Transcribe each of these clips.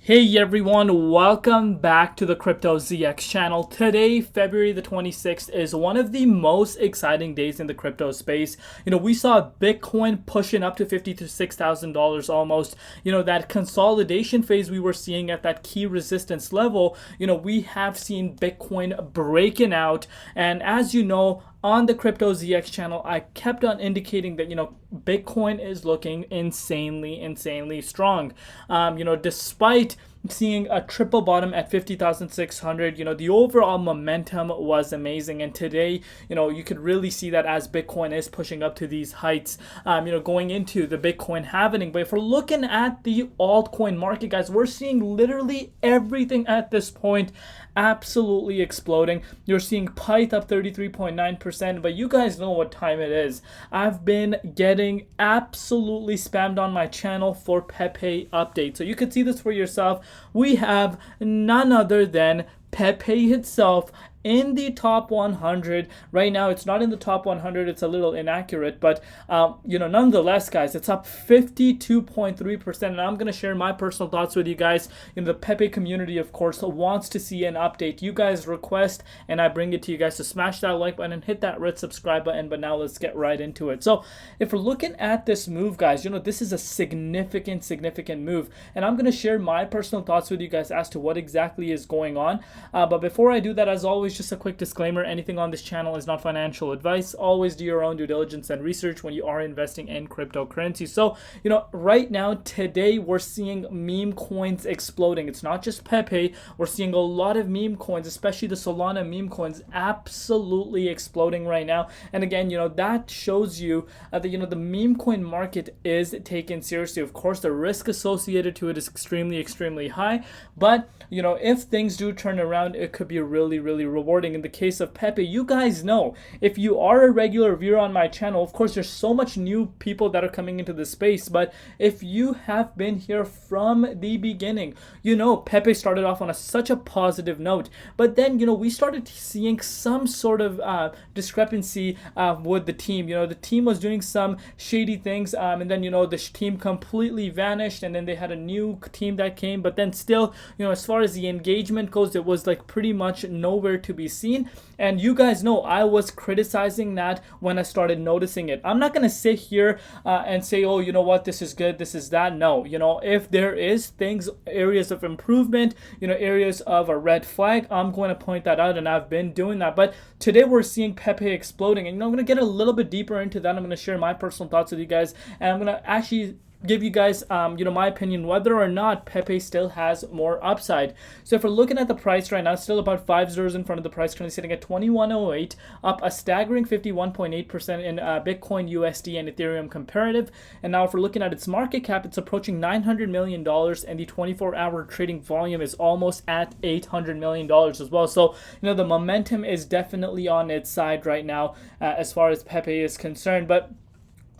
Hey everyone, welcome back to the Crypto ZX channel. Today, February the 26th, is one of the most exciting days in the crypto space. We saw Bitcoin pushing up to $50,000 to $6,000 almost. That consolidation phase we were seeing at that key resistance level, we have seen Bitcoin breaking out. And as you know, on the Crypto ZX channel, I kept on indicating that, Bitcoin is looking insanely strong. Despite seeing a triple bottom at 50,600, the overall momentum was amazing. And today, you could really see that as Bitcoin is pushing up to these heights, going into the Bitcoin halving. But if we're looking at the altcoin market, guys, we're seeing literally everything at this point absolutely exploding. You're seeing Pyth up 33.9%, but you guys know what time it is. I've been getting absolutely spammed on my channel for Pepe updates. So you could see this for yourself. We have none other than Pepe itself in the top 100 right now. It's not in the top 100, it's a little inaccurate, but nonetheless, guys, it's up 52.3%. and I'm going to share my personal thoughts with you guys. The Pepe community, of course, wants to see an update. You guys request and I bring it to you guys. So smash that like button and hit that red subscribe button. But now let's get right into it. So if we're looking at this move, guys, this is a significant move, and I'm going to share my personal thoughts with you guys as to what exactly is going on. But before I do that, as always, just a quick disclaimer: anything on this channel is not financial advice. Always do your own due diligence and research when you are investing in cryptocurrency. So, right now, today, we're seeing meme coins exploding. It's not just Pepe. We're seeing a lot of meme coins, especially the Solana meme coins, absolutely exploding right now. And again, that shows you that, the meme coin market is taken seriously. Of course, the risk associated to it is extremely high. But, if things do turn around, it could be really rewarding. In the case of Pepe, you guys know, if you are a regular viewer on my channel, of course, there's so much new people that are coming into the space, but if you have been here from the beginning, Pepe started off on such a positive note, but then, we started seeing some sort of discrepancy with the team. The team was doing some shady things, and then, the team completely vanished, and then they had a new team that came, but then still, as far as the engagement goes, it was like pretty much nowhere to be seen. And you guys know I was criticizing that when I started noticing it. I'm not going to sit here and say, oh, you know what, this is good, this is that. No, if there is areas of improvement, areas of a red flag, I'm going to point that out, and I've been doing that. But today we're seeing Pepe exploding, and I'm going to get a little bit deeper into that. I'm going to share my personal thoughts with you guys, and I'm going to actually give you guys my opinion whether or not Pepe still has more upside. So if we're looking at the price right now, it's still about 5 zeros in front of the price, currently sitting at 2108, up a staggering 51.8% in Bitcoin, USD, and Ethereum comparative. And now if we're looking at its market cap, it's approaching $900 million, and the 24-hour trading volume is almost at $800 million as well. So the momentum is definitely on its side right now as far as Pepe is concerned. But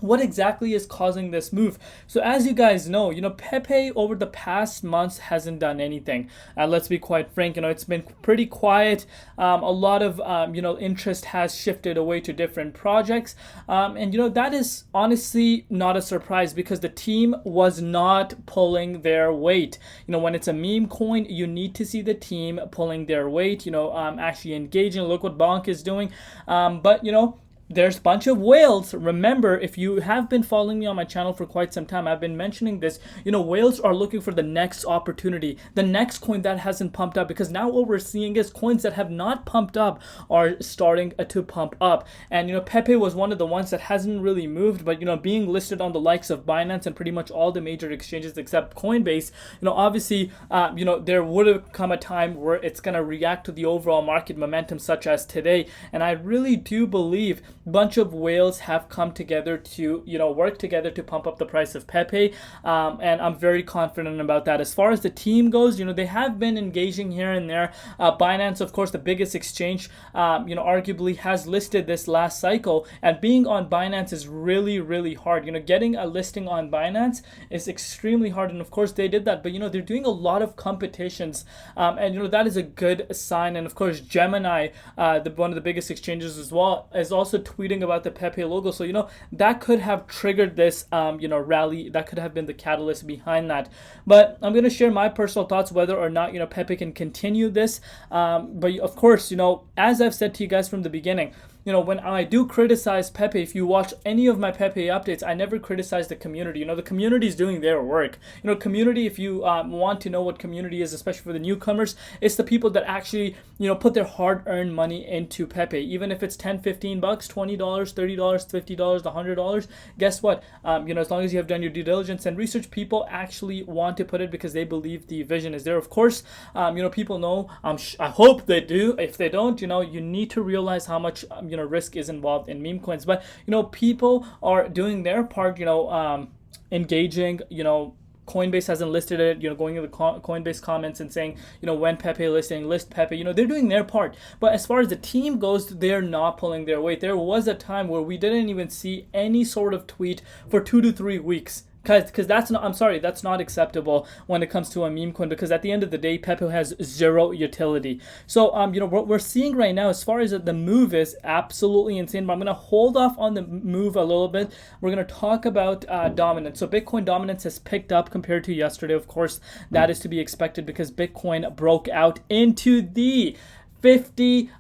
what exactly is causing this move? So as you guys know, Pepe over the past months hasn't done anything. Let's be quite frank, it's been pretty quiet. A lot of, interest has shifted away to different projects. And that is honestly not a surprise, because the team was not pulling their weight. When it's a meme coin, you need to see the team pulling their weight, actually engaging. Look what Bonk is doing. But, there's a bunch of whales. Remember, if you have been following me on my channel for quite some time, I've been mentioning this. Whales are looking for the next opportunity, the next coin that hasn't pumped up, because now what we're seeing is coins that have not pumped up are starting to pump up. And, Pepe was one of the ones that hasn't really moved, but, being listed on the likes of Binance and pretty much all the major exchanges except Coinbase, obviously, there would have come a time where it's going to react to the overall market momentum, such as today. And I really do believe bunch of whales have come together to work together to pump up the price of Pepe, and I'm very confident about that. As far as the team goes, they have been engaging here and there. Binance, of course, the biggest exchange, arguably has listed this last cycle, and being on Binance is really hard. Getting a listing on Binance is extremely hard, and of course they did that, but they're doing a lot of competitions, and that is a good sign. And of course Gemini, one of the biggest exchanges as well, is also tweeting about the Pepe logo. So, that could have triggered this, rally. That could have been the catalyst behind that. But I'm going to share my personal thoughts whether or not, Pepe can continue this. But of course, as I've said to you guys from the beginning, when I do criticize Pepe, if you watch any of my Pepe updates, I never criticize the community. The community is doing their work. Community, if you want to know what community is, especially for the newcomers, it's the people that actually, put their hard-earned money into Pepe. Even if it's $10, $15, $20, $30, $50, $100, guess what? As long as you have done your due diligence and research, people actually want to put it because they believe the vision is there. Of course, people know, I hope they do. If they don't, you need to realize how much, risk is involved in meme coins. But people are doing their part, engaging, Coinbase hasn't listed it, going into the Coinbase comments and saying, when Pepe listing, list Pepe, they're doing their part. But as far as the team goes, they're not pulling their weight. There was a time where we didn't even see any sort of tweet for 2 to 3 weeks. Because that's not acceptable when it comes to a meme coin, because at the end of the day, Pepe has zero utility. So, what we're seeing right now, as far as the move, is absolutely insane. But I'm going to hold off on the move a little bit. We're going to talk about dominance. So, Bitcoin dominance has picked up compared to yesterday. Of course, that is to be expected because Bitcoin broke out into the 23.6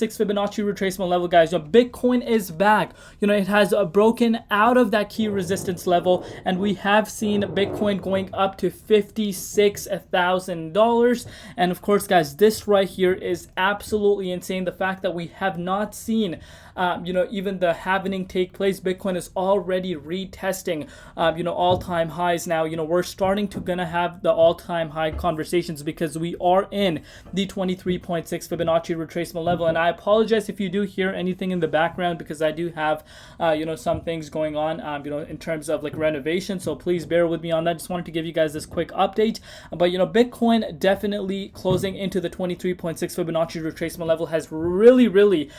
Fibonacci retracement level, guys. Bitcoin is back. It has broken out of that key resistance level, and we have seen Bitcoin going up to $56,000. And of course, guys, this right here is absolutely insane. The fact that we have not seen even the halving take place. Bitcoin is already retesting all-time highs now. We're starting to gonna have the all-time high conversations because we are in the 23.6 Fibonacci retracement level. And I apologize if you do hear anything in the background because I do have some things going on in terms of like renovation, so please bear with me on that. Just wanted to give you guys this quick update. But Bitcoin definitely closing into the 23.6 Fibonacci retracement level has really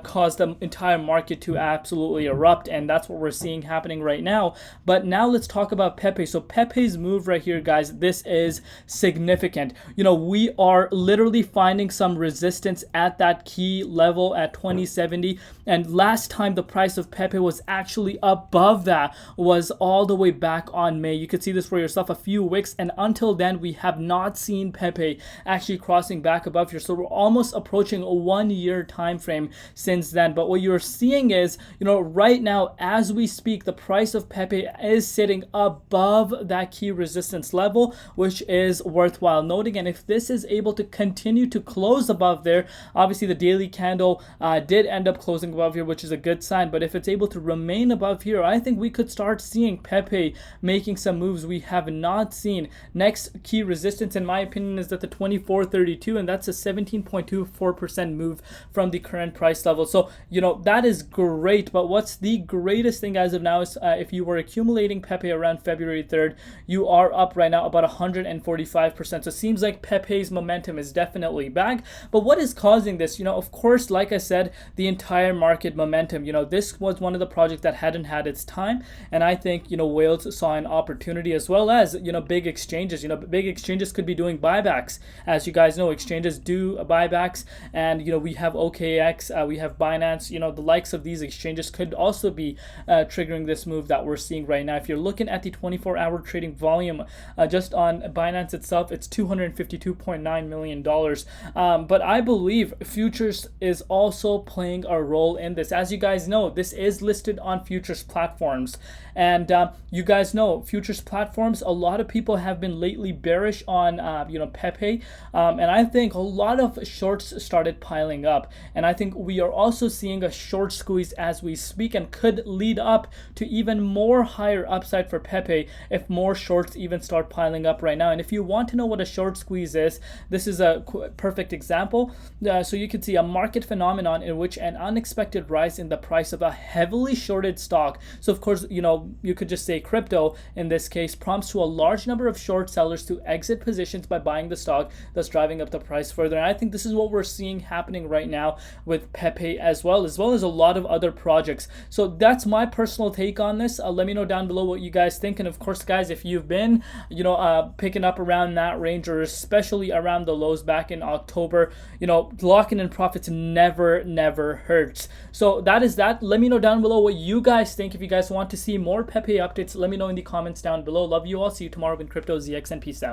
caused the entire market to absolutely erupt, and that's what we're seeing happening right now. But now let's talk about Pepe. So Pepe's move right here, guys, this is significant. We are literally finding some resistance at that key level at 2070, and last time the price of Pepe was actually above that was all the way back on May. You could see this for yourself, a few weeks, and until then we have not seen Pepe actually crossing back above here. So we're almost approaching a 1 year time frame since then. But what you're seeing is, right now as we speak, the price of Pepe is sitting above that key resistance level, which is worthwhile noting. And if this is able to continue to close above there, obviously the daily candle did end up closing above here, which is a good sign. But if it's able to remain above here, I think we could start seeing Pepe making some moves we have not seen. Next key resistance, in my opinion, is at the 24.32, and that's a 17.24% move from the current price level. So that is great. But what's the greatest thing as of now is if you were accumulating Pepe around February 3rd, you are up right now about 145%. So it seems like Pepe's momentum is definitely back. But what is causing this? Of course, like I said, the entire market momentum. This was one of the projects that hadn't had its time, and I think whales saw an opportunity, as well as big exchanges. Big exchanges could be doing buybacks. As you guys know, exchanges do buybacks, and we have OKX, we have Binance. The likes of these exchanges could also be triggering this move that we're seeing right now. If you're looking at the 24-hour trading volume just on Binance itself, it's $252.9 million. But I believe futures is also playing a role in this. As you guys know, this is listed on futures platforms, and you guys know futures platforms, a lot of people have been lately bearish on Pepe, and I think a lot of shorts started piling up, and I think we are also seeing a short squeeze as we speak, and could lead up to even more higher upside for Pepe if more shorts even start piling up right now. And if you want to know what a short squeeze is, this is a perfect example. So you can see a market phenomenon in which an unexpected rise in the price of a heavily shorted stock, so of course you could just say crypto in this case, prompts to a large number of short sellers to exit positions by buying the stock, thus driving up the price further. And I think this is what we're seeing happening right now with Pepe as well as a lot of other projects. So that's my personal take on this. Let me know down below what you guys think. And of course, guys, if you've been picking up around that range, or especially around the lows back in October, October. You know, locking in profits never hurts. So that is that. Let me know down below what you guys think. If you guys want to see more Pepe updates, let me know in the comments down below. Love you all. See you tomorrow in Crypto ZX, and peace out.